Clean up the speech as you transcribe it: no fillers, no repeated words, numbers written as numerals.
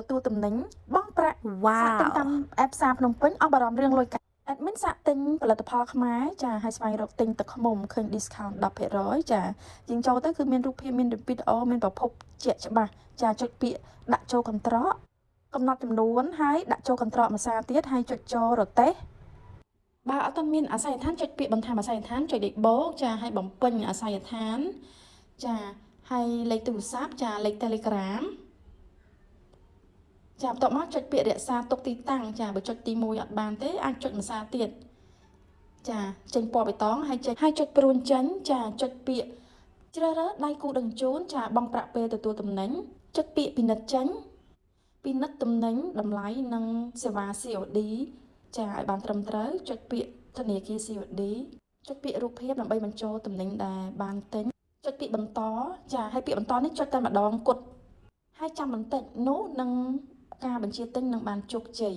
ទទួលតំណែងបងប្រាក់សាកទិញតាម Wow. អេបផ្សារភ្នំពេញអស់បារម្ភរឿងលុយកាក់ admin សាកទិញផលិតផលខ្មែរចាហើយស្វែងរកទិញទឹកឃ្មុំឃើញ discount 10%ចាជាងចូលទៅគឺមានរូបភាពមានវីដេអូមានប្រភពជាក់ច្បាស់ចាចុចពាក្យដាក់ចូលកន្ត្រកកំណត់ចំនួនហើយដាក់ចូលកន្ត្រកម្សៅទៀតហើយចុចចូលរទេះបើអត់ទាន់មានអាស័យដ្ឋានចុចពាក្យបន្ថែមអាស័យដ្ឋានចុចលេខបូកចាហើយបំពេញអាស័យដ្ឋានចាហើយលេខទូរស័ព្ទចាលេខ Telegram ចាបន្ទាប់មកចុចពាក្យរក្សាទុកទីតាំងចាបើចុចទី1អត់បានទេអាចចុចម្សាទៀតចាចេញពណ៌បៃតងហើយចុចព្រួញចេញចាចុចពាក្យជ្រើសរើសដៃគូដឹងជូនចាបង់ប្រាក់ពេលទទួលតំណែងចុចពាក្យពិនិត្យចេញពិនិត្យតំណែងតម្លៃនិងសេវា COD ចាឲ្យបានត្រឹមត្រូវចុចពាក្យធនាគារ COD ចុចពាក្យរូបភាពដើម្បីបញ្ចូលតំណែងដែលបានទិញចុចពាក្យបន្តចាហើយពាក្យបន្តនេះចុចតែម្ដងគត់ហើយចាំបន្តិចនោះនឹងការបញ្ជាទិញនឹងបានជោគជ័យ